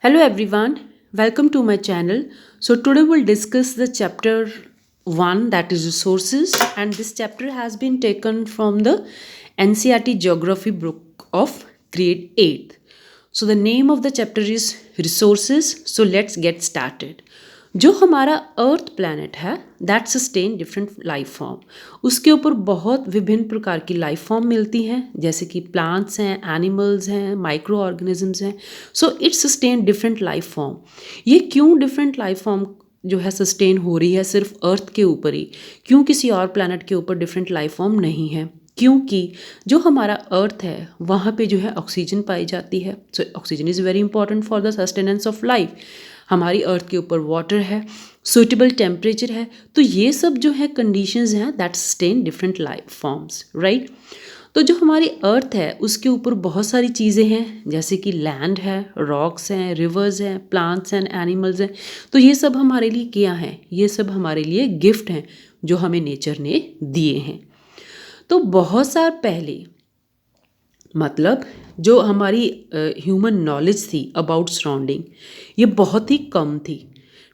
Hello everyone, welcome to my channel. So today we'll discuss the chapter 1, that is resources, and this chapter has been taken from the NCERT Geography book of grade 8th. So the name of the chapter is resources. So let's get started. जो हमारा अर्थ planet है that sustain different life form, उसके ऊपर बहुत विभिन्न प्रकार की life form मिलती हैं, जैसे कि प्लांट्स हैं, एनिमल्स हैं, माइक्रो ऑर्गेनिजम्स हैं. So it sustain different life form. ये क्यों डिफरेंट लाइफ फॉर्म जो है सस्टेन हो रही है सिर्फ अर्थ के ऊपर ही, क्यों किसी और प्लैनेट के ऊपर डिफरेंट लाइफ फॉर्म नहीं है? क्योंकि जो हमारा अर्थ है वहाँ पे जो है ऑक्सीजन पाई जाती है. So oxygen is very important for the sustenance of life. हमारी अर्थ के ऊपर वाटर है, सुइटेबल टेम्परेचर है. तो ये सब जो है कंडीशंस हैं that sustain different life forms, right. तो जो हमारी अर्थ है उसके ऊपर बहुत सारी चीज़ें हैं, जैसे कि लैंड है, रॉक्स हैं, रिवर्स हैं, प्लांट्स एंड एनिमल्स हैं. तो ये सब हमारे लिए क्या है? ये सब हमारे लिए गिफ्ट हैं जो हमें नेचर ने दिए हैं. तो बहुत साल पहले, मतलब जो हमारी ह्यूमन नॉलेज थी अबाउट सराउंडिंग, ये बहुत ही कम थी.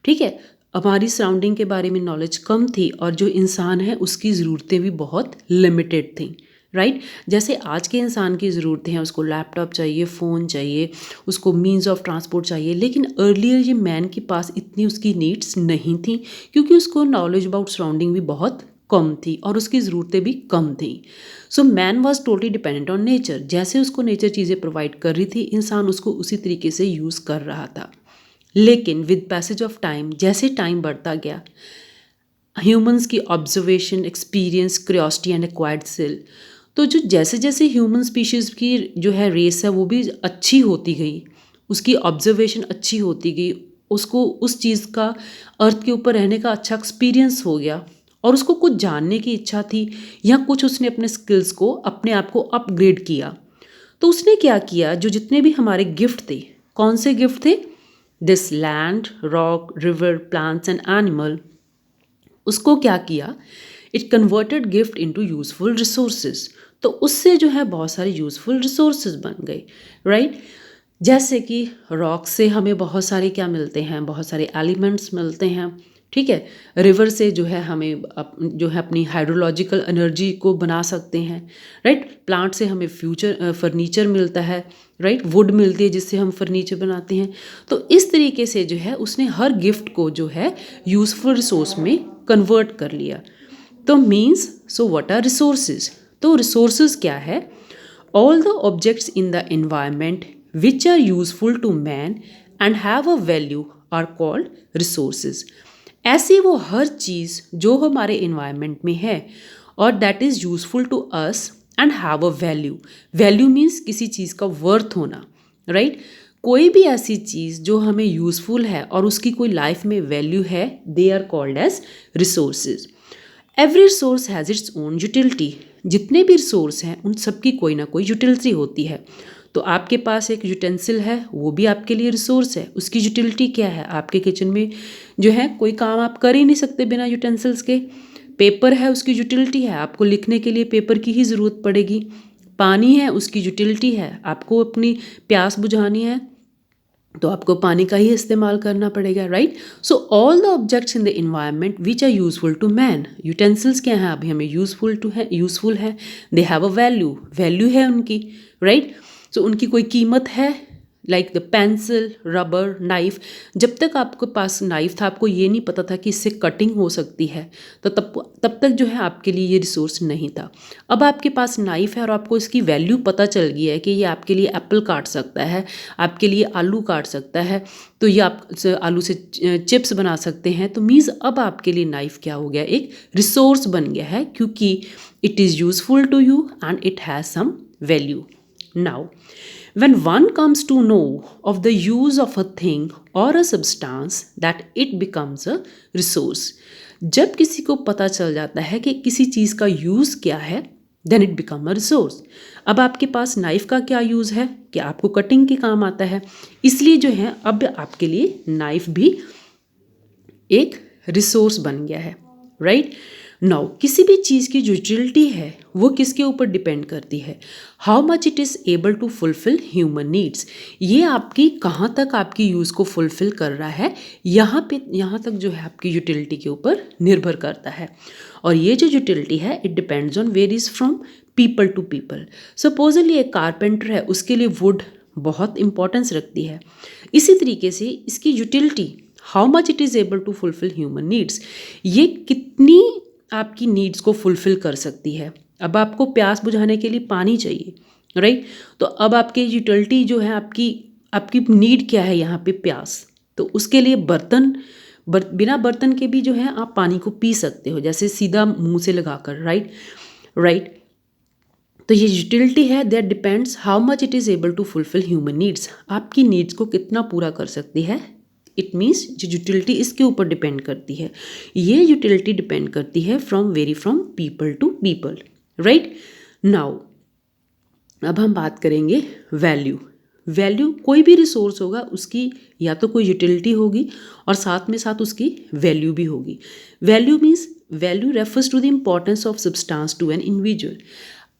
ठीक है, हमारी सराउंडिंग के बारे में नॉलेज कम थी और जो इंसान है उसकी ज़रूरतें भी बहुत लिमिटेड थी, राइट. जैसे आज के इंसान की ज़रूरतें हैं, उसको लैपटॉप चाहिए, फ़ोन चाहिए, उसको मीन्स ऑफ ट्रांसपोर्ट चाहिए. लेकिन अर्लियर ये मैन के पास इतनी उसकी नीड्स नहीं थी, क्योंकि उसको नॉलेज अबाउट सराउंडिंग भी बहुत कम थी और उसकी ज़रूरतें भी कम थी. So man was totally dependent on nature. जैसे उसको नेचर चीज़ें प्रोवाइड कर रही थी, इंसान उसको उसी तरीके से यूज़ कर रहा था. लेकिन विद पैसेज ऑफ टाइम, जैसे टाइम बढ़ता गया, ह्यूमंस की observation, experience, curiosity and acquired skill, तो जो जैसे जैसे ह्यूमन स्पीशीज़ की जो है रेस है वो भी अच्छी होती गई, उसकी ऑब्जर्वेशन अच्छी होती गई, उसको उस चीज़ का, अर्थ के ऊपर रहने का अच्छा एक्सपीरियंस हो गया और उसको कुछ जानने की इच्छा थी या कुछ उसने अपने स्किल्स को, अपने आप को अपग्रेड किया. तो उसने क्या किया, जो जितने भी हमारे गिफ्ट थे, कौन से गिफ्ट थे? This land, rock, river, plants and animal, उसको क्या किया? It converted gift into useful resources. तो उससे जो है बहुत सारे यूजफुल रिसोर्सेज बन गए, राइट. जैसे कि रॉक से हमें बहुत सारे क्या मिलते हैं, बहुत सारे एलिमेंट्स मिलते हैं. ठीक है, रिवर से जो है हमें जो है अपनी हाइड्रोलॉजिकल एनर्जी को बना सकते हैं, राइट. प्लांट से हमें फर्नीचर मिलता है, राइट. वुड मिलती है जिससे हम फर्नीचर बनाते हैं. तो इस तरीके से जो है उसने हर गिफ्ट को जो है यूजफुल रिसोर्स में कन्वर्ट कर लिया. तो means, so what are resources? तो रिसोर्सेज क्या है? All the objects in the environment which are useful to man and have a value are called resources. ऐसी वो हर चीज़ जो हमारे इन्वायरमेंट में है और that is useful to us and have a value. Value means किसी चीज़ का वर्थ होना, राइट. कोई भी ऐसी चीज़ जो हमें यूजफुल है और उसकी कोई लाइफ में वैल्यू है, they are called as resources. Every resource has its own utility. जितने भी रिसोर्स हैं उन सबकी कोई ना कोई यूटिलिटी होती है. तो आपके पास एक यूटेंसिल है, वो भी आपके लिए रिसोर्स है. उसकी यूटिलिटी क्या है? आपके किचन में जो है कोई काम आप कर ही नहीं सकते बिना यूटेंसिल्स के. पेपर है, उसकी यूटिलिटी है, आपको लिखने के लिए पेपर की ही ज़रूरत पड़ेगी. पानी है, उसकी यूटिलिटी है, आपको अपनी प्यास बुझानी है तो आपको पानी का ही इस्तेमाल करना पड़ेगा, right. So all the objects in the environment which are useful to man, utensils क्या हैं? अभी हमें यूजफुल है, they have a value, value है उनकी, राइट. सो उनकी कोई कीमत है, like the pencil, rubber, knife. जब तक आपके पास नाइफ था, आपको ये नहीं पता था कि इससे कटिंग हो सकती है, तो तब तक जो है आपके लिए ये रिसोर्स नहीं था. अब आपके पास नाइफ है और आपको इसकी वैल्यू पता चल गई है कि ये आपके लिए एप्पल काट सकता है, आपके लिए आलू काट सकता है, तो ये आप आलू से चिप्स बना सकते हैं. तो मीन्स अब आपके लिए नाइफ क्या हो गया? एक रिसोर्स बन गया है, क्योंकि it is useful to you and it has some value. Now, when one comes to know of the use of a thing or a substance, that it becomes a resource. जब किसी को पता चल जाता है कि किसी चीज़ का यूज़ क्या है, then it become a resource. अब आपके पास नाइफ का क्या यूज़ है कि आपको कटिंग के काम आता है, इसलिए जो है अब आपके लिए नाइफ भी एक रिसोर्स बन गया है, राइट. नाउ किसी भी चीज़ की जो यूटिलिटी है वो किसके ऊपर डिपेंड करती है, how much it is able to fulfil human needs. ये आपकी कहाँ तक आपकी यूज़ को फुलफिल कर रहा है, यहाँ तक जो है आपकी यूटिलिटी के ऊपर निर्भर करता है। और ये जो यूटिलिटी है it depends on varies from people to people. Supposedly एक कारपेंटर है, उसके लिए वुड बहुत इंपॉर्टेंस रखती है। इसी तरीके से इसकी utility, how much it is able to fulfil human needs, ये कितनी आपकी नीड्स को फुलफिल कर सकती है। अब आपको प्यास बुझाने के लिए पानी चाहिए, राइट? तो अब आपकी यूटिलिटी जो है, आपकी नीड क्या है यहाँ पे, प्यास। तो उसके लिए बिना बर्तन के भी जो है आप पानी को पी सकते हो, जैसे सीधा मुंह से लगाकर, राइट। तो ये यूटिलिटी है, that depends how much it is able to fulfil human needs. आपकी नीड्स को कितना पूरा कर सकती है, इट मीन्स जो यूटिलिटी इसके ऊपर डिपेंड करती है। ये यूटिलिटी डिपेंड करती है from people to people, right. Now अब हम बात करेंगे वैल्यू कोई भी रिसोर्स होगा उसकी या तो कोई यूटिलिटी होगी और साथ में साथ उसकी वैल्यू भी होगी। Value refers to the importance of substance to an individual.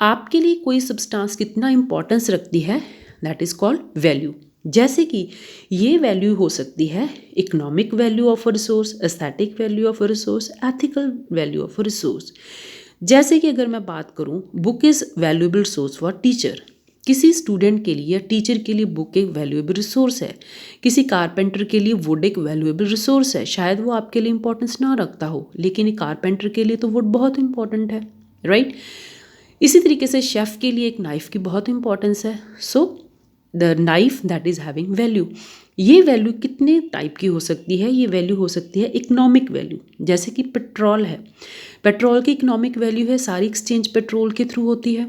आपके लिए कोई सब्सटेंस कितना इंपॉर्टेंस रखती है, दैट इज़ कॉल्ड वैल्यू। जैसे कि ये वैल्यू हो सकती है economic value of a resource, aesthetic value of a resource, ethical value of a resource. जैसे कि अगर मैं बात करूँ, book is valuable source for teacher. किसी स्टूडेंट के लिए या टीचर के लिए बुक एक वैल्यूएबल रिसोर्स है। किसी कारपेंटर के लिए वुड एक वैल्यूएबल रिसोर्स है। शायद वो आपके लिए इंपॉर्टेंस ना रखता हो, लेकिन एक कारपेंटर के लिए तो वुड बहुत इंपॉर्टेंट है, राइट। इसी तरीके से शेफ़ के लिए एक नाइफ़ की बहुत इंपॉर्टेंस है। So the knife that is having value. ये वैल्यू कितने टाइप की हो सकती है, ये वैल्यू हो सकती है इकोनॉमिक वैल्यू। जैसे कि पेट्रोल है, पेट्रोल की इकोनॉमिक वैल्यू है, सारी एक्सचेंज पेट्रोल के थ्रू होती है,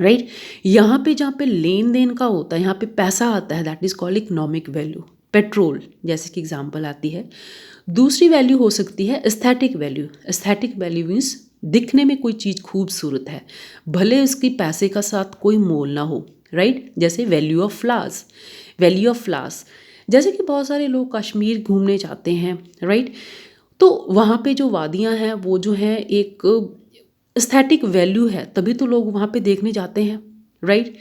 राइट। यहाँ पे जहाँ पे लेन देन का होता है, यहाँ पे पैसा आता है, that is called economic value, petrol जैसे कि एग्जांपल आती है। दूसरी वैल्यू हो सकती है aesthetic value. Aesthetic value means दिखने में कोई चीज़ खूबसूरत है, भले उसकी पैसे का साथ कोई मोल ना हो, राइट। जैसे वैल्यू ऑफ फ्लावर्स, जैसे कि बहुत सारे लोग कश्मीर घूमने जाते हैं, राइट। तो वहाँ पे जो वादियाँ हैं वो जो है एक एस्थेटिक वैल्यू है, तभी तो लोग वहाँ पे देखने जाते हैं, राइट।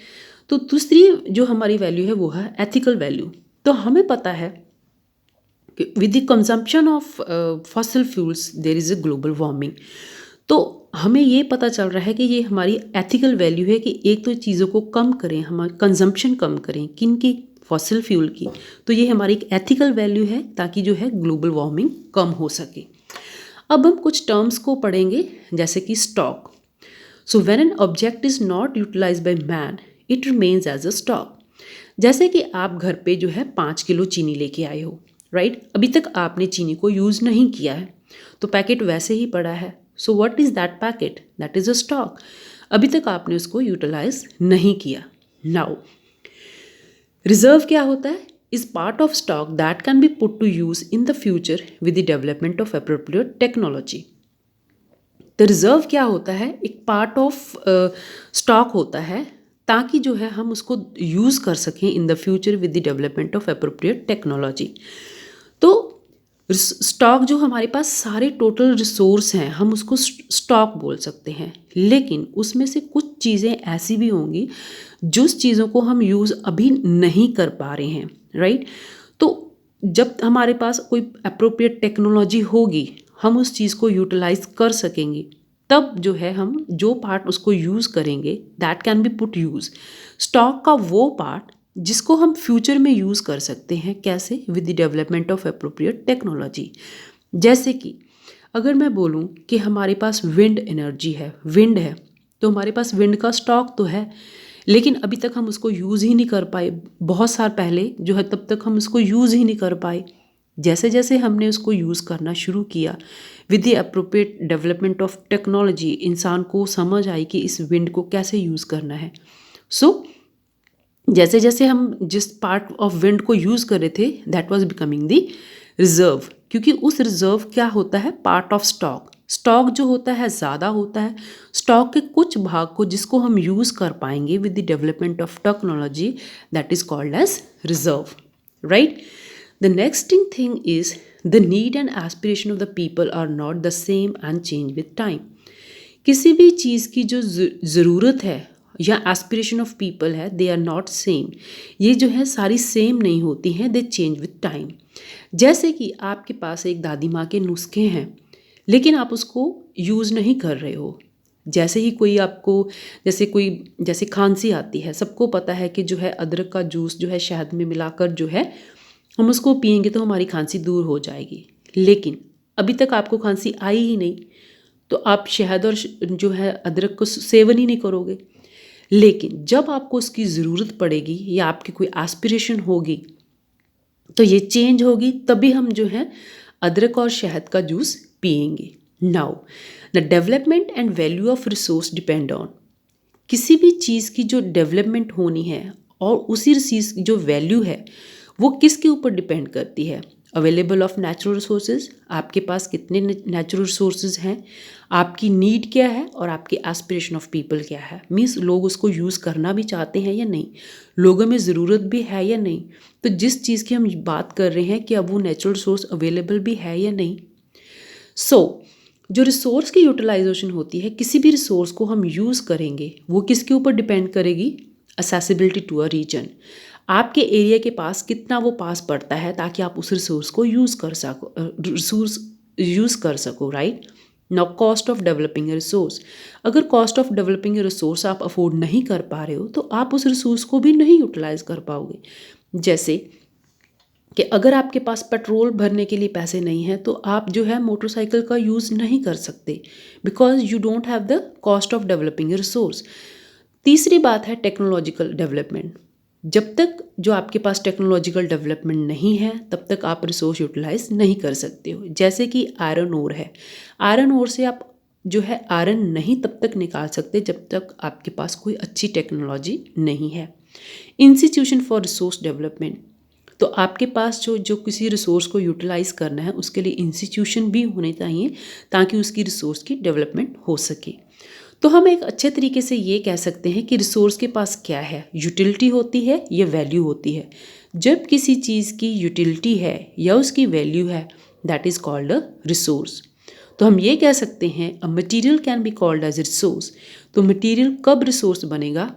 तो दूसरी जो हमारी वैल्यू है वो है एथिकल वैल्यू। तो हमें पता है कि with the consumption of fossil fuels there is a global warming. तो हमें ये पता चल रहा है कि ये हमारी एथिकल वैल्यू है कि एक तो चीज़ों को कम करें, हमारी कंजम्पशन कम करें, किन की, फॉसिल फ्यूल की। तो ये हमारी एक एथिकल वैल्यू है ताकि जो है ग्लोबल वार्मिंग कम हो सके। अब हम कुछ टर्म्स को पढ़ेंगे, जैसे कि stock. So when an object is not utilised by man it remains as a stock. जैसे कि आप घर पे जो है 5 किलो चीनी लेके आए हो, राइट। अभी तक आपने चीनी को यूज़ नहीं किया है, तो पैकेट वैसे ही पड़ा है। So what is that packet, that is a stock. अभी तक आपने उसको यूटिलाइज नहीं किया। नाउ रिजर्व क्या होता है, is part of stock that can be put to use in the future with the development of appropriate technology. तो रिजर्व क्या होता है, एक पार्ट ऑफ स्टॉक होता है ताकि जो है हम उसको यूज़ कर सकें इन the future with the development of appropriate technology. तो स्टॉक जो हमारे पास सारे टोटल रिसोर्स हैं, हम उसको स्टॉक बोल सकते हैं, लेकिन उसमें से कुछ चीज़ें ऐसी भी होंगी जिस चीज़ों को हम यूज़ अभी नहीं कर पा रहे हैं, राइट। तो जब हमारे पास कोई अप्रोप्रिएट टेक्नोलॉजी होगी, हम उस चीज़ को यूटिलाइज कर सकेंगे, तब जो है हम जो पार्ट उसको यूज़ करेंगे that can be put use. Stock का वो पार्ट जिसको हम फ्यूचर में यूज़ कर सकते हैं, कैसे, with the development of appropriate technology. जैसे कि अगर मैं बोलूँ कि हमारे पास विंड एनर्जी है, विंड है, तो हमारे पास विंड का स्टॉक तो है, लेकिन अभी तक हम उसको यूज़ ही नहीं कर पाए। बहुत साल पहले जो है तब तक हम उसको यूज़ ही नहीं कर पाए। जैसे जैसे हमने उसको यूज़ करना शुरू किया with the appropriate development of technology, इंसान को समझ आई कि इस विंड को कैसे यूज़ करना है। सो जैसे जैसे हम जिस पार्ट ऑफ विंड को यूज़ कर रहे थे that was becoming the reserve, क्योंकि उस रिजर्व क्या होता है, पार्ट ऑफ स्टॉक। स्टॉक जो होता है ज़्यादा होता है, स्टॉक के कुछ भाग को जिसको हम यूज़ कर पाएंगे with the development of technology that is called as reserve, right. The next thing is the need and aspiration of the people are not the same and change with time. किसी भी चीज़ की जो ज़रूरत है या aspiration of people है, they are not same. ये जो है सारी सेम नहीं होती हैं, दे चेंज विद टाइम। जैसे कि आपके पास एक दादी माँ के नुस्खे हैं, लेकिन आप उसको यूज़ नहीं कर रहे हो। जैसे ही कोई आपको जैसे खांसी आती है, सबको पता है कि जो है अदरक का जूस जो है शहद में मिलाकर जो है हम उसको पियेंगे तो हमारी खांसी दूर हो जाएगी। लेकिन अभी तक आपको खांसी आई ही नहीं, तो आप शहद और जो है अदरक को सेवन ही नहीं करोगे। लेकिन जब आपको उसकी ज़रूरत पड़ेगी या आपकी कोई एस्पिरेशन होगी तो ये चेंज होगी, तभी हम जो है अदरक और शहद का जूस पियेंगे। Now the development and value of resource depend on, किसी भी चीज़ की जो डेवलपमेंट होनी है और उसी चीज़ की जो वैल्यू है वो किसके ऊपर डिपेंड करती है। अवेलेबल ऑफ नेचुरल रिसोर्सेज, आपके पास कितने नेचुरल रिसोर्सेज हैं, आपकी नीड क्या है और आपकी एस्पिरेशन ऑफ पीपल क्या है। मीन्स लोग उसको यूज़ करना भी चाहते हैं या नहीं, लोगों में ज़रूरत भी है या नहीं। तो जिस चीज़ की हम बात कर रहे हैं कि अब वो नेचुरल रिसोर्स अवेलेबल भी है या नहीं। जो रिसोर्स की यूटिलाइजेशन होती है, किसी भी रिसोर्स को हम यूज़ करेंगे वो किसके ऊपर डिपेंड करेगी। असेसिबिलिटी टू अ रीजन, आपके एरिया के पास कितना वो पास पड़ता है ताकि आप उस रिसोर्स को यूज़ कर सको, right. Now cost of developing a resource, अगर cost of developing a resource आप अफोर्ड नहीं कर पा रहे हो तो आप उस रिसोर्स को भी नहीं यूटिलाइज कर पाओगे। जैसे कि अगर आपके पास पेट्रोल भरने के लिए पैसे नहीं हैं तो आप जो है मोटरसाइकिल का यूज़ नहीं कर सकते, because you don't have the cost of developing a resource. तीसरी बात है टेक्नोलॉजिकल डेवलपमेंट, जब तक जो आपके पास टेक्नोलॉजिकल डेवलपमेंट नहीं है तब तक आप रिसोर्स यूटिलाइज नहीं कर सकते हो। जैसे कि आयरन ओर है, आयरन ओर से आप जो है आयरन नहीं तब तक निकाल सकते जब तक आपके पास कोई अच्छी टेक्नोलॉजी नहीं है। इंस्टीट्यूशन फॉर रिसोर्स डेवलपमेंट, तो आपके पास जो किसी रिसोर्स को यूटिलाइज़ करना है उसके लिए इंस्टीट्यूशन भी होने चाहिए ताकि उसकी रिसोर्स की डेवलपमेंट हो सके। तो हम एक अच्छे तरीके से ये कह सकते हैं कि रिसोर्स के पास क्या है, यूटिलिटी होती है या वैल्यू होती है। जब किसी चीज़ की यूटिलिटी है या उसकी वैल्यू है, that is called a resource. तो हम ये कह सकते हैं a material can be called as resource. तो मटीरियल कब रिसोर्स बनेगा,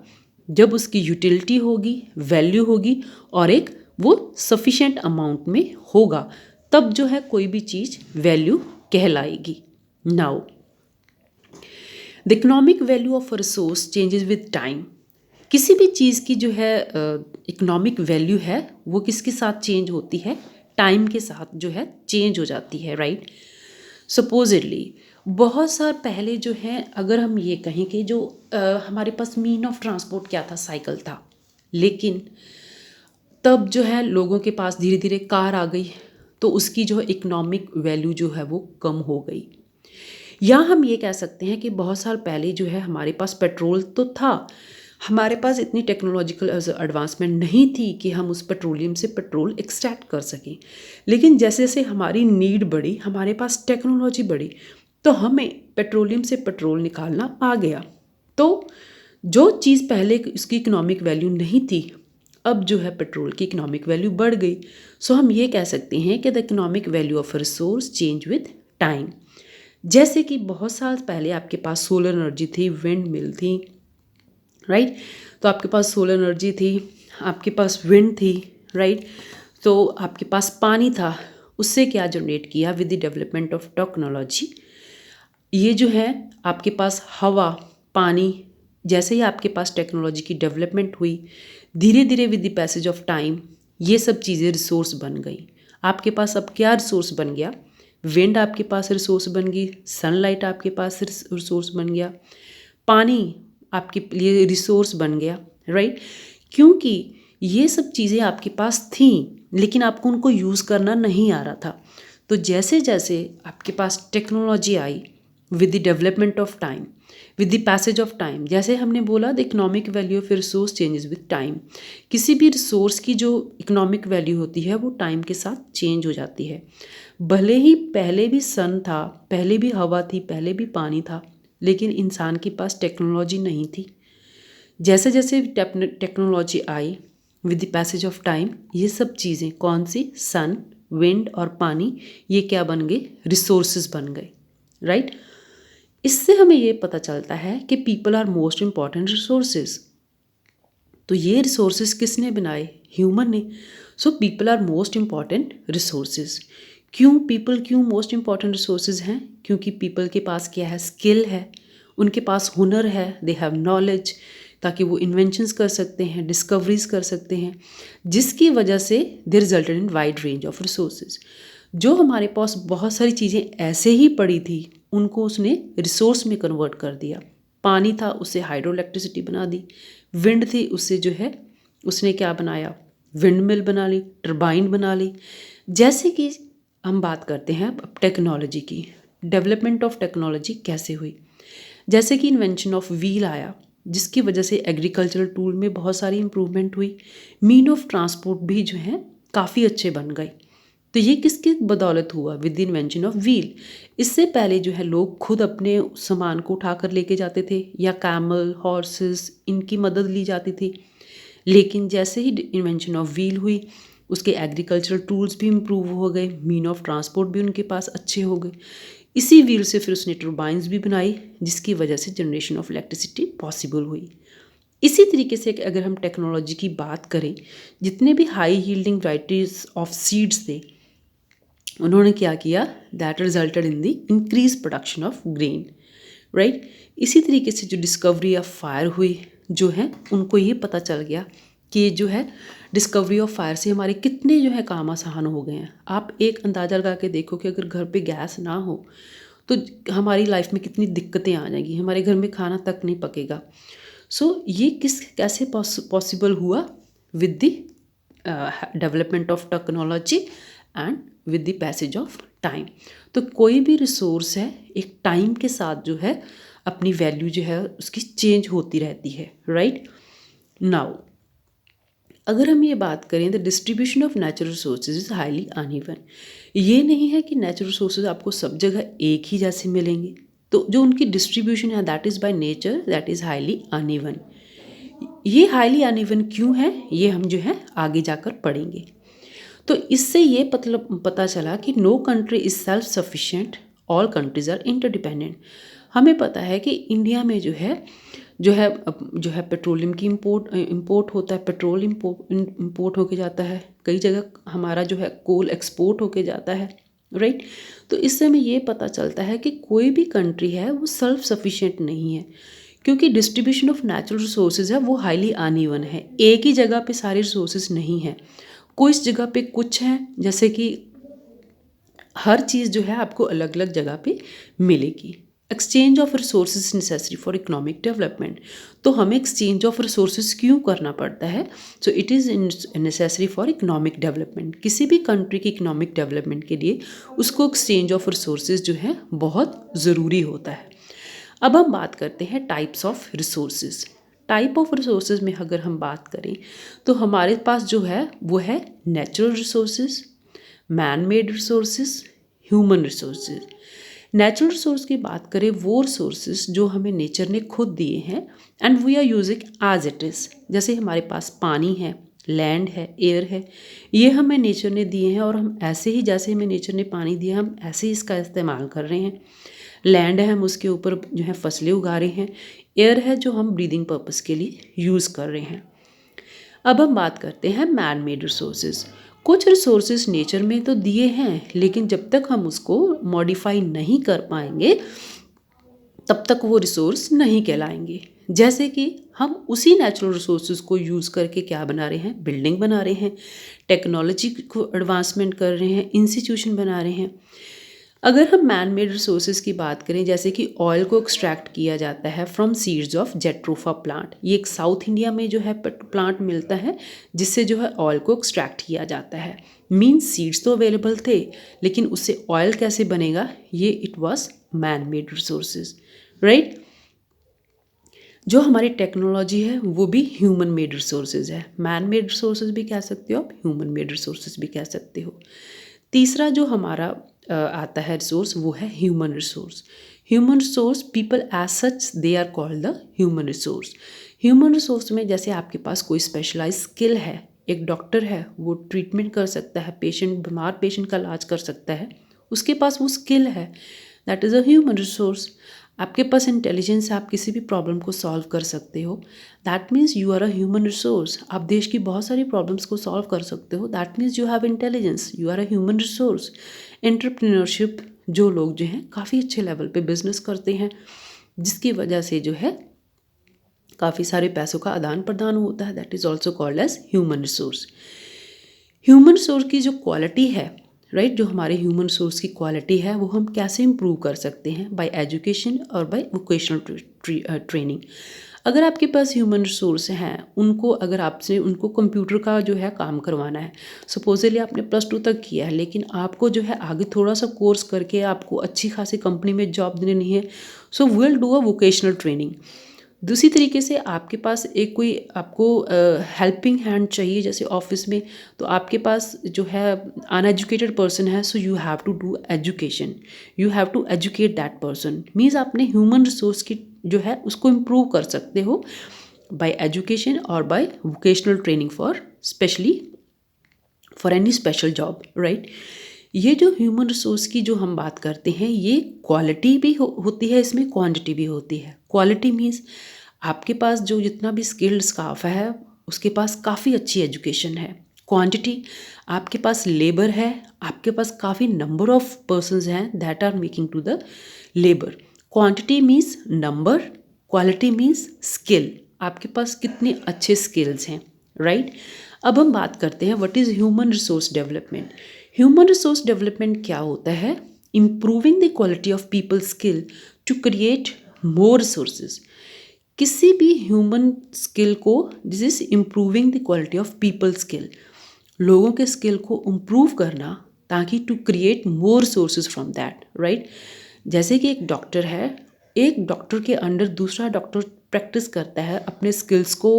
जब उसकी यूटिलिटी होगी, वैल्यू होगी और एक वो सफिशेंट अमाउंट में होगा, तब जो है कोई भी चीज़ वैल्यू कहलाएगी। Now the economic value of a resource changes with time, किसी भी चीज़ की जो है इकोनॉमिक वैल्यू है वो किसके साथ चेंज होती है, टाइम के साथ जो है चेंज हो जाती है, राइट। सपोजिटली बहुत साल पहले जो है अगर हम ये कहें कि जो हमारे पास मीन ऑफ ट्रांसपोर्ट क्या था, साइकिल था, लेकिन तब जो है लोगों के पास धीरे धीरे कार आ गई तो उसकी जो इकोनॉमिक वैल्यू जो है वो कम हो गई। या हम ये कह सकते हैं कि बहुत साल पहले जो है हमारे पास पेट्रोल तो था, हमारे पास इतनी टेक्नोलॉजिकल एडवांसमेंट नहीं थी कि हम उस पेट्रोलियम से पेट्रोल एक्सट्रैक्ट कर सकें। लेकिन जैसे जैसे हमारी नीड बढ़ी, हमारे पास टेक्नोलॉजी बढ़ी, तो हमें पेट्रोलियम से पेट्रोल निकालना आ गया। तो जो चीज़ पहले उसकी इकोनॉमिक वैल्यू नहीं थी, अब जो है पेट्रोल की इकोनॉमिक वैल्यू बढ़ गई। सो हम ये कह सकते हैं कि the economic value of a resource change with time. जैसे कि बहुत साल पहले आपके पास सोलर एनर्जी थी, विंड मिल थी, राइट। तो आपके पास सोलर एनर्जी थी, आपके पास विंड थी, राइट। तो आपके पास पानी था, उससे क्या जनरेट किया with the development of technology. ये जो है आपके पास हवा, पानी, जैसे ही आपके पास टेक्नोलॉजी की डेवलपमेंट हुई, धीरे धीरे with the passage of time ये सब चीज़ें रिसोर्स बन गई। आपके पास अब क्या रिसोर्स बन गया, विंड आपके पास रिसोर्स बन गई, सनलाइट आपके पास रिसोर्स बन गया, पानी आपके लिए रिसोर्स बन गया, राइट। क्योंकि ये सब चीज़ें आपके पास थीं लेकिन आपको उनको यूज़ करना नहीं आ रहा था। तो जैसे जैसे आपके पास टेक्नोलॉजी आई with the development of time, with the passage of time, जैसे हमने बोला the economic value of resource changes with time. किसी भी रिसोर्स की जो इकोनॉमिक वैल्यू होती है वो टाइम के साथ चेंज हो जाती है। भले ही पहले भी सन था, पहले भी हवा थी, पहले भी पानी था, लेकिन इंसान के पास टेक्नोलॉजी नहीं थी। जैसे जैसे टेक्नोलॉजी आई, with the passage of time ये सब चीज़ें कौन सी, सन, विंड और पानी, ये क्या बन गए, रिसोर्सेज बन गए, राइट। इससे हमें ये पता चलता है कि people are most important resources. तो ये रिसोर्सेज किसने बनाए, ह्यूमन ने। So people are most important resources. क्यों पीपल, क्यों मोस्ट इम्पॉर्टेंट रिसोर्सेज हैं, क्योंकि पीपल के पास क्या है, स्किल है, उनके पास हुनर है, दे हैव नॉलेज, ताकि वो इन्वेंशंस कर सकते हैं, डिस्कवरीज कर सकते हैं, जिसकी वजह से they resulted in wide range of resources. जो हमारे पास बहुत सारी चीज़ें ऐसे ही पड़ी थी, उनको उसने रिसोर्स में कन्वर्ट कर दिया। पानी था, उससे हाइड्रो इलेक्ट्रिसिटी बना दी। विंड थी, उससे जो है उसने क्या बनाया, विंड मिल बना ली, टरबाइन बना ली। जैसे कि हम बात करते हैं अब टेक्नोलॉजी की, डेवलपमेंट ऑफ टेक्नोलॉजी कैसे हुई। जैसे कि इन्वेंशन ऑफ व्हील आया, जिसकी वजह से एग्रीकल्चरल टूल में बहुत सारी इम्प्रूवमेंट हुई। मीन ऑफ ट्रांसपोर्ट भी जो है काफ़ी अच्छे बन गए। तो ये किसकी बदौलत हुआ, with the invention of wheel. इससे पहले जो है लोग खुद अपने सामान को उठाकर लेके जाते थे, या कैमल, हॉर्सेस, इनकी मदद ली जाती थी। लेकिन जैसे ही इन्वेंशन ऑफ व्हील हुई, उसके एग्रीकल्चरल टूल्स भी इम्प्रूव हो गए, मीन ऑफ ट्रांसपोर्ट भी उनके पास अच्छे हो गए। इसी व्हील से फिर उसने टर्बाइंस भी बनाई, जिसकी वजह से जनरेशन ऑफ इलेक्ट्रिसिटी पॉसिबल हुई। इसी तरीके से अगर हम टेक्नोलॉजी की बात करें, जितने भी high yielding varieties of seeds थे, उन्होंने क्या किया, that resulted in the increase production of grain, right. इसी तरीके से जो डिस्कवरी ऑफ फायर हुई, जो है उनको ये पता चल गया कि जो है डिस्कवरी ऑफ फायर से हमारे कितने जो है काम आसान हो गए हैं। आप एक अंदाज़ा लगा के देखो कि अगर घर पे गैस ना हो तो हमारी लाइफ में कितनी दिक्कतें आ जाएंगी, हमारे घर में खाना तक नहीं पकेगा। सो ये कैसे पॉसिबल हुआ, with the development of technology and with the passage of time. तो कोई भी रिसोर्स है एक टाइम के साथ जो है अपनी वैल्यू जो है उसकी चेंज होती रहती है, राइट। नाउ अगर हम ये बात करें, the distribution of natural resources is highly uneven. ये नहीं है कि नेचुरल रिसोर्सेज आपको सब जगह एक ही जैसे मिलेंगे। तो जो उनकी डिस्ट्रीब्यूशन है, that is by nature, that is highly uneven. ये हाईली अनइवन क्यों है, ये हम जो है आगे जाकर पढ़ेंगे। तो इससे ये पता चला कि no country is self sufficient, all countries are interdependent. हमें पता है कि इंडिया में जो है पेट्रोलियम की इंपोर्ट होता है, पेट्रोल इंपोर्ट होके जाता है, कई जगह हमारा जो है कोल एक्सपोर्ट होके जाता है, राइट। तो इससे हमें ये पता चलता है कि कोई भी कंट्री है वो सेल्फ सफिशिएंट नहीं है, क्योंकि डिस्ट्रीब्यूशन ऑफ नेचुरल रिसोर्सेज है वो हाईली अनइवन है। एक ही जगह पे सारे रिसोर्सेज नहीं है, कोई इस जगह पे कुछ है, जैसे कि हर चीज़ जो है आपको अलग अलग जगह पे मिलेगी। Exchange of resources necessary for economic development. तो हमें एक्सचेंज ऑफ रिसोर्सेज क्यों करना पड़ता है, so it is necessary for economic development. किसी भी कंट्री की इकोनॉमिक डेवलपमेंट के लिए उसको एक्सचेंज ऑफ रिसोर्सेज जो है बहुत ज़रूरी होता है। अब हम बात करते हैं types of resources. Type of resources में अगर हम बात करें तो हमारे पास जो है वो है natural resources, man made resources, human resources. Natural resource की बात करें, वो रिसोर्सेज जो हमें नेचर ने खुद दिए हैं and we are using as it is. जैसे हमारे पास पानी है, लैंड है, एयर है, ये हमें नेचर ने दिए हैं और हम ऐसे ही, जैसे हमें नेचर ने पानी दिया, हम ऐसे ही इसका इस्तेमाल कर रहे हैं। लैंड है, हम उसके ऊपर जो है फसलें उगा रहे हैं। एयर है जो हम ब्रीदिंग पर्पस के लिए यूज़ कर रहे हैं। अब हम बात करते हैं मैन मेड रिसोर्सेज। कुछ रिसोर्सेज नेचर में तो दिए हैं, लेकिन जब तक हम उसको मॉडिफाई नहीं कर पाएंगे तब तक वो रिसोर्स नहीं कहलाएंगे। जैसे कि हम उसी नेचुरल रिसोर्सेज को यूज़ करके क्या बना रहे हैं, बिल्डिंग बना रहे हैं, टेक्नोलॉजी को एडवांसमेंट कर रहे हैं, इंस्टीट्यूशन बना रहे हैं। अगर हम मैन मेड रिसोर्सेज की बात करें, जैसे कि ऑयल को एक्सट्रैक्ट किया जाता है from seeds of jatropha plant. ये एक साउथ इंडिया में जो है प्लांट मिलता है जिससे जो है ऑयल को एक्सट्रैक्ट किया जाता है। मीन्स सीड्स तो अवेलेबल थे, लेकिन उससे ऑयल कैसे बनेगा, ये it was man made resources, right. जो हमारी टेक्नोलॉजी है वो भी ह्यूमन मेड रिसोर्सेज है। मैन मेड रिसोर्सेज भी कह सकते हो आप, ह्यूमन मेड रिसोर्सेज भी कह सकते हो। तीसरा जो हमारा आता है रिसोर्स, वो है human resource. Human resource, people as such they are called the human resource. Human resource में जैसे आपके पास कोई स्पेशलाइज स्किल है, एक डॉक्टर है वो ट्रीटमेंट कर सकता है, बीमार पेशेंट का इलाज कर सकता है, उसके पास वो स्किल है, that is a human resource. आपके पास इंटेलिजेंस है, आप किसी भी प्रॉब्लम को सॉल्व कर सकते हो, that means you are a human resource. आप देश की बहुत सारी प्रॉब्लम्स को सॉल्व कर सकते हो, that means you have intelligence, you are a human resource. Entrepreneurship, जो लोग जो हैं काफ़ी अच्छे लेवल पे बिजनेस करते हैं, जिसकी वजह से जो है काफ़ी सारे पैसों का आदान प्रदान होता है, that is also called as human resource. Human resource की जो क्वालिटी है, राइट, जो हमारे ह्यूमन रिसोर्स की क्वालिटी है वो हम कैसे इम्प्रूव कर सकते हैं? बाय एजुकेशन और बाय वोकेशनल ट्रेनिंग। अगर आपके पास ह्यूमन रिसोर्स हैं, उनको अगर आपसे उनको कंप्यूटर का जो है काम करवाना है, सपोजली आपने +2 तक किया है, लेकिन आपको जो है आगे थोड़ा सा कोर्स करके आपको अच्छी खासी कंपनी में जॉब देनी है, so will do a vocational training. दूसरी तरीके से आपके पास एक कोई आपको हेल्पिंग हैंड चाहिए, जैसे ऑफिस में, तो आपके पास जो है अनएजुकेटेड पर्सन है, so you have to do education, you have to educate that person. Means आपने ह्यूमन रिसोर्स की जो है उसको इम्प्रूव कर सकते हो बाय एजुकेशन और by vocational training for specially for any special job, right. ये जो ह्यूमन रिसोर्स की जो हम बात करते हैं, ये क्वालिटी भी होती है, इसमें क्वांटिटी भी होती है। क्वालिटी मीन्स आपके पास जो जितना भी स्किल्ड स्टाफ है उसके पास काफ़ी अच्छी एजुकेशन है। क्वांटिटी, आपके पास लेबर है, आपके पास काफ़ी नंबर ऑफ पर्सन्स हैं that are making to the labour. Quantity means number, quality means skill, आपके पास कितने अच्छे स्किल्स हैं, राइट। अब हम बात करते हैं what is human resource development. Human resource development क्या होता है? Improving the quality of people skill to create more resources. किसी भी ह्यूमन स्किल को, this is improving the quality of people skill, लोगों के स्किल को इम्प्रूव करना ताकि to create more resources from that, right. जैसे कि एक डॉक्टर है, एक डॉक्टर के अंडर दूसरा डॉक्टर प्रैक्टिस करता है अपने स्किल्स को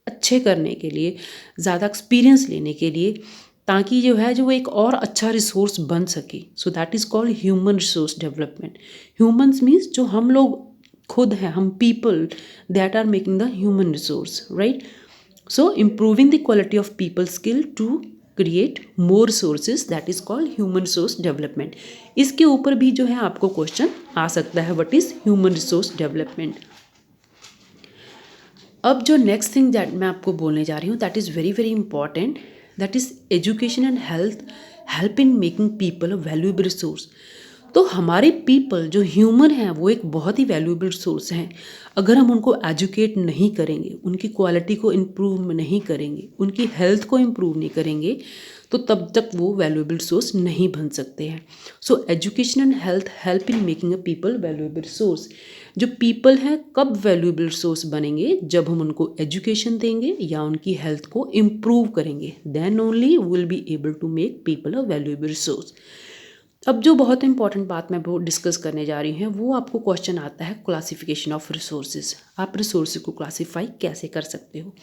अच्छे करने के लिए, ज़्यादा एक्सपीरियंस लेने के लिए, ताकि जो है जो वो एक और अच्छा रिसोर्स बन सके। So that is called human resource development. Humans means जो हम लोग खुद हैं, हम people that are making the human resource, right. So improving the quality of people skill to create more sources, that is called human resource development. इसके ऊपर भी जो है आपको क्वेश्चन आ सकता है, what is human resource development. अब जो नेक्स्ट थिंग दैट मैं आपको बोलने जा रही हूँ, that is very very important, that is education and help in making people a valuable resource. तो हमारे पीपल जो ह्यूमन हैं वो एक बहुत ही वैल्यूएबल रिसोर्स हैं। अगर हम उनको एजुकेट नहीं करेंगे, उनकी क्वालिटी को इम्प्रूव नहीं करेंगे, उनकी हेल्थ को इम्प्रूव नहीं करेंगे, तो तब तक वो वैल्यूएबल रिसोर्स नहीं बन सकते हैं। So education and help in making a people valuable resource. जो पीपल हैं कब वैल्यूएबल रिसोर्स बनेंगे? जब हम उनको एजुकेशन देंगे या उनकी हेल्थ को इम्प्रूव करेंगे, then only will be able to make people a valuable resource. अब जो बहुत इंपॉर्टेंट बात मैं वो डिस्कस करने जा रही हूँ, वो आपको क्वेश्चन आता है क्लासिफिकेशन ऑफ रिसोर्सेज। आप रिसोर्सेज को क्लासीफाई कैसे कर सकते हो?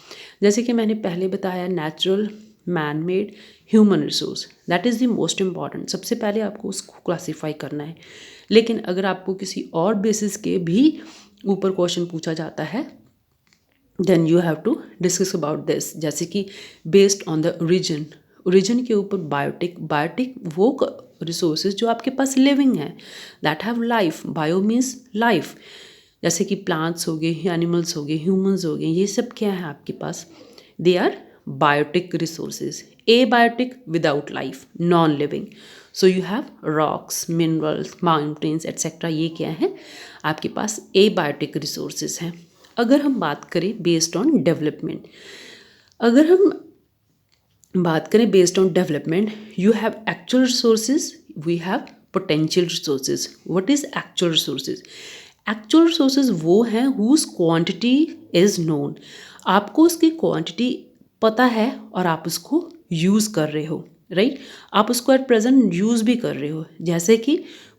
जैसे कि मैंने पहले बताया, natural, man made, human resource, that is the most important. सबसे पहले आपको उसको क्लासीफाई करना है। लेकिन अगर आपको किसी और बेसिस के भी ऊपर क्वेश्चन पूछा जाता है, then you have to discuss about this. जैसे कि बेस्ड ऑन द ओरिजिन के ऊपर बायोटिक वो रिसोर्सेज जो आपके पास लिविंग है, that have life. Bio means life, जैसे कि प्लांट्स हो गए, एनिमल्स हो गए, ह्यूमंस हो गए, ये सब क्या है आपके पास? They are biotic resources. Abiotic without life, non living. So you have rocks, minerals, mountains etcetera, ये क्या है आपके पास? ए बायोटिक रिसोर्सेज हैं। अगर हम बात करें बेस्ड ऑन डेवलपमेंट, अगर हम बात करें based on development, you have actual resources, we have potential resources. What is actual resources? Actual resources वो हैं हुज क्वांटिटी इज नोन। आपको उसकी क्वांटिटी पता है और आप उसको यूज़ कर रहे हो, राइट। आप उसको एट प्रेजेंट यूज़ भी कर रहे हो। जैसे कि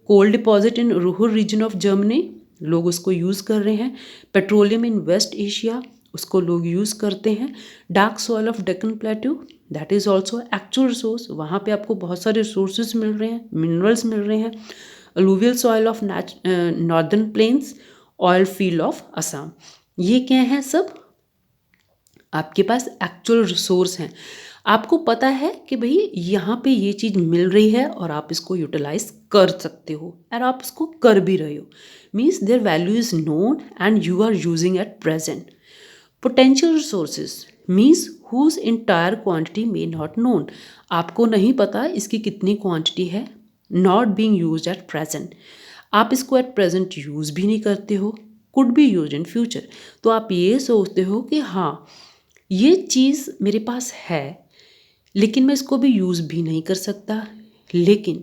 coal deposit in Ruhr region of Germany, लोग उसको यूज़ कर रहे हैं। पेट्रोलियम इन वेस्ट एशिया, उसको लोग यूज़ करते हैं। Dark soil of Deccan plateau, that is also actual resource. वहाँ पे आपको बहुत सारे रिसोर्सेज मिल रहे हैं, मिनरल्स मिल रहे हैं। Alluvial soil of northern plains, oil field of Assam, ये क्या है? सब आपके पास एक्चुअल रिसोर्स हैं, आपको पता है कि भाई यहाँ पे ये चीज़ मिल रही है और आप इसको यूटिलाइज कर सकते हो और आप इसको कर भी रहे हो, means their value is known and you are using at present. Potential resources means whose entire quantity may not known, आपको नहीं पता इसकी कितनी क्वांटिटी है, not being used at present, आप इसको एट प्रेजेंट यूज़ भी नहीं करते हो, could be use in future. तो आप ये सोचते हो कि हाँ ये चीज़ मेरे पास है लेकिन मैं इसको भी यूज़ भी नहीं कर सकता, लेकिन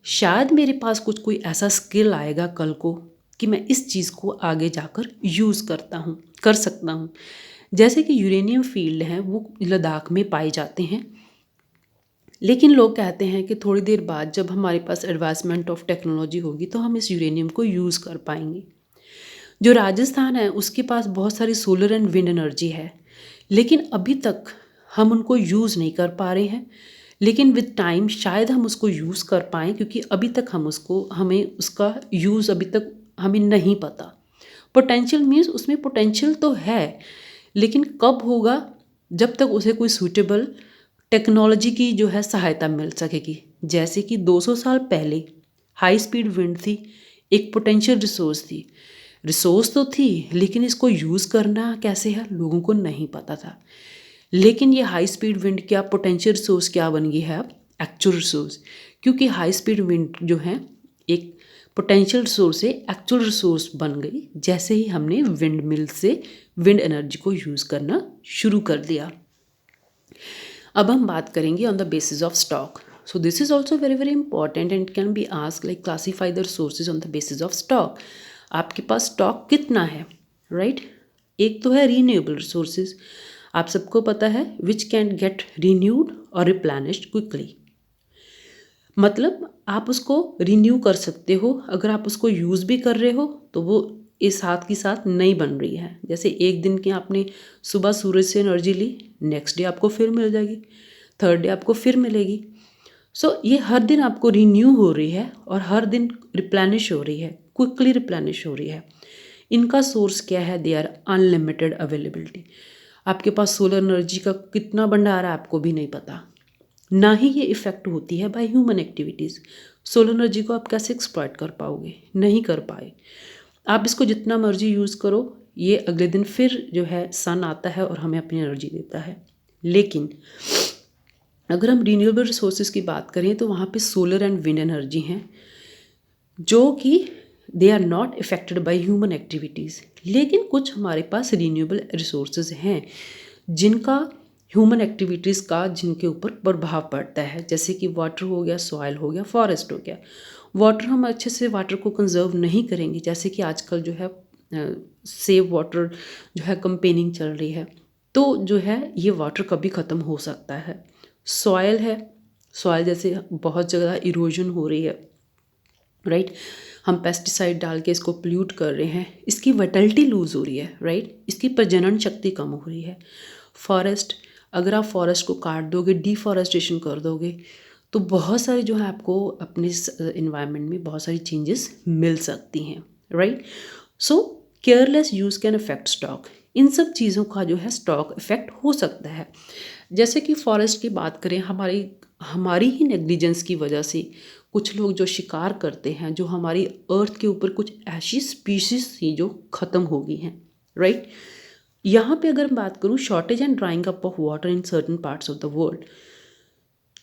शायद मेरे पास कुछ कोई ऐसा स्किल आएगा कल को कि मैं इस चीज़ को आगे जाकर यूज़ कर सकता हूँ. जैसे कि यूरेनियम फील्ड हैं वो लद्दाख में पाए जाते हैं, लेकिन लोग कहते हैं कि थोड़ी देर बाद जब हमारे पास एडवांसमेंट ऑफ टेक्नोलॉजी होगी तो हम इस यूरेनियम को यूज़ कर पाएंगे. जो राजस्थान है उसके पास बहुत सारी सोलर एंड विंड एनर्जी है, लेकिन अभी तक हम उनको यूज़ नहीं कर पा रहे हैं, लेकिन विद टाइम शायद हम उसको यूज़ कर पाएँ, क्योंकि अभी तक हमें उसका यूज़ अभी तक हमें नहीं पता. पोटेंशियल मीन्स उसमें पोटेंशियल तो है, लेकिन कब होगा, जब तक उसे कोई सूटेबल टेक्नोलॉजी की जो है सहायता मिल सकेगी. जैसे कि 200 साल पहले हाई स्पीड विंड थी, एक पोटेंशियल रिसोर्स तो थी, लेकिन इसको यूज़ करना कैसे है लोगों को नहीं पता था. लेकिन ये हाई स्पीड विंड क्या पोटेंशियल रिसोर्स क्या बन गई है अब एक्चुअल रिसोर्स, क्योंकि हाई स्पीड विंड जो है एक पोटेंशियल रिसोर्स से एक्चुअल रिसोर्स बन गई जैसे ही हमने विंड मिल से विंड एनर्जी को यूज़ करना शुरू कर दिया. अब हम बात करेंगे on the basis of stock. So this is also very very important and can be ask like classify the resources on the basis of stock. आपके पास स्टॉक कितना है, राइट? एक तो है रीन्यूएबल रिसोर्सेज, आप सबको पता है, विच कैन गेट रीन्यूड और रिप्लेनिश्ड क्विकली. मतलब आप उसको रिन्यू कर सकते हो, अगर आप उसको यूज़ भी कर रहे हो तो वो इस हाथ के साथ नहीं बन रही है. जैसे एक दिन की आपने सुबह सूरज से एनर्जी ली, नेक्स्ट डे आपको फिर मिल जाएगी, थर्ड डे आपको फिर मिलेगी. सो ये हर दिन आपको रिन्यू हो रही है और हर दिन रिप्लेनिश हो रही है, क्विकली रिप्लेनिश हो रही है. इनका सोर्स क्या है? They are unlimited availability. आपके पास सोलर एनर्जी का कितना भंडार है आपको भी नहीं पता, ना ही ये इफ़ेक्ट होती है bye human activities. Solar energy को आप कैसे एक्सप्लॉइट कर पाओगे? नहीं कर पाए. आप इसको जितना मर्जी यूज़ करो, ये अगले दिन फिर जो है सन आता है और हमें अपनी एनर्जी देता है. लेकिन अगर हम रीन्यूएबल रिसोर्सेज की बात करें तो वहाँ पे सोलर एंड विंड एनर्जी हैं जो कि they are not affected by human activities. लेकिन कुछ हमारे पास रीन्यूएबल रिसोर्सेज हैं जिनका ह्यूमन एक्टिविटीज़ का जिनके ऊपर प्रभाव पड़ता है, जैसे कि वाटर हो गया, सॉइल हो गया, फॉरेस्ट हो गया. वाटर हम अच्छे से वाटर को कंजर्व नहीं करेंगे, जैसे कि आजकल जो है सेव वाटर जो है कंपेनिंग चल रही है, तो जो है ये वाटर कभी ख़त्म हो सकता है. सॉइल है, सॉइल जैसे बहुत जगह इरोजन हो रही है, राइट? हम पेस्टिसाइड डाल के इसको पोल्यूट कर रहे हैं, इसकी वर्टिलिटी लूज़ हो रही है, राइट? इसकी प्रजनन शक्ति कम हो रही है. फॉरेस्ट, अगर आप फॉरेस्ट को काट दोगे, डिफॉरेस्टेशन कर दोगे, तो बहुत सारी जो है आपको अपने इन्वायरमेंट में बहुत सारी चेंजेस मिल सकती हैं, right? So careless use can affect stock. इन सब चीज़ों का जो है स्टॉक इफेक्ट हो सकता है. जैसे कि फॉरेस्ट की बात करें, हमारी ही नेग्लिजेंस की वजह से कुछ लोग जो शिकार करते हैं, जो हमारी अर्थ के ऊपर कुछ ऐसी स्पीशीज थी जो ख़त्म हो गई हैं, राइट? यहाँ पे अगर मैं बात करूँ shortage and drawing up of water in certain parts of the world,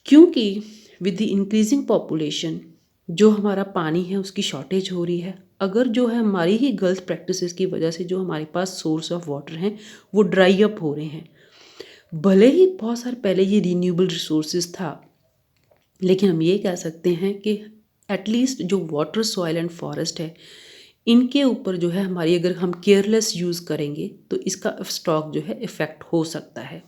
क्योंकि विद द इंक्रीजिंग पॉपुलेशन जो हमारा पानी है उसकी शॉर्टेज हो रही है. अगर जो है हमारी ही गलत प्रैक्टिसेस की वजह से जो हमारे पास सोर्स ऑफ वाटर हैं वो ड्राई अप हो रहे हैं. भले ही बहुत साल पहले ये रीन्यूएबल रिसोर्सेज था, लेकिन हम ये कह सकते हैं कि एटलीस्ट जो वाटर, सॉइल एंड फॉरेस्ट है, इनके ऊपर जो है हमारी अगर हम केयरलेस यूज़ करेंगे तो इसका स्टॉक जो है इफ़ेक्ट हो सकता है.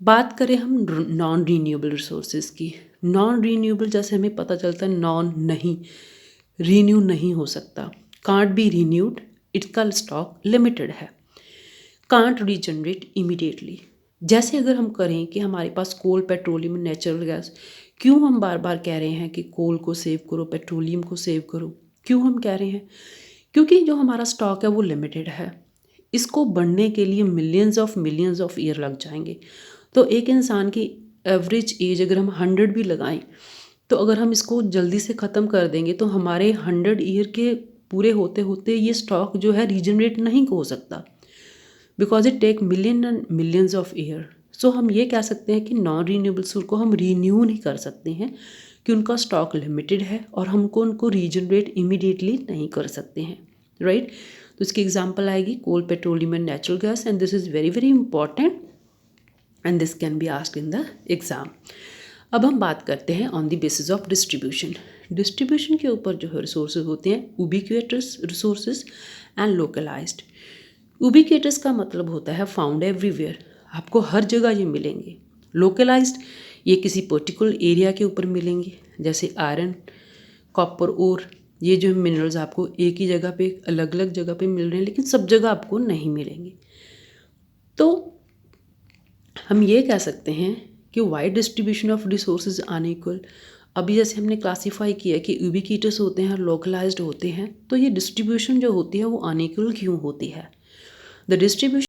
बात करें हम नॉन रीन्यूएबल रिसोर्सेज की, नॉन रीन्यूएबल जैसे हमें पता चलता है नॉन नहीं, रीन्यू नहीं हो सकता, कांट बी रीन्यूड, इसका स्टॉक लिमिटेड है, कांट रीजनरेट इमीडिएटली. जैसे अगर हम करें कि हमारे पास कोल, पेट्रोलियम, नेचुरल गैस, क्यों हम बार बार कह रहे हैं कि कोल को सेव करो, पेट्रोलियम को सेव करो, क्यों हम कह रहे हैं? क्योंकि जो हमारा स्टॉक है वो लिमिटेड है. इसको बढ़ने के लिए मिलियंस ऑफ ईयर लग जाएंगे। तो एक इंसान की एवरेज एज अगर हम 100 भी लगाएं, तो अगर हम इसको जल्दी से ख़त्म कर देंगे तो हमारे 100 ईयर के पूरे होते होते ये स्टॉक जो है रीजनरेट नहीं हो सकता, because it take million and millions of year. So हम ये कह सकते हैं कि नॉन रीन्यूएबल सोर्स को हम रीन्यू नहीं कर सकते हैं, कि उनका स्टॉक लिमिटेड है और हमको उनको रीजनरेट इमीडिएटली नहीं कर सकते हैं, राइट। तो इसकी एग्जांपल आएगी coal, petroleum and natural gas, and this is very very important and this can be asked in the exam. अब हम बात करते हैं on the basis of distribution. Distribution के ऊपर जो है रिसोर्सेज होते हैं ubiquitous resources and localized. Ubiquitous का मतलब होता है फाउंड एवरीवेयर, आपको हर जगह ये मिलेंगे। लोकलाइज्ड, ये किसी पर्टिकुलर एरिया के ऊपर मिलेंगे, जैसे आयरन, कॉपर और ये जो मिनरल्स आपको एक ही जगह पे अलग अलग जगह पे मिल रहे हैं, लेकिन सब जगह आपको नहीं मिलेंगे। तो हम ये कह सकते हैं कि wide distribution of resources unequal. अभी जैसे हमने क्लासीफाई किया कि यूबिक्यूटस होते हैं और लोकलाइज्ड होते हैं, तो ये डिस्ट्रीब्यूशन जो होती है वो अनइक्वल क्यों होती है? The distribution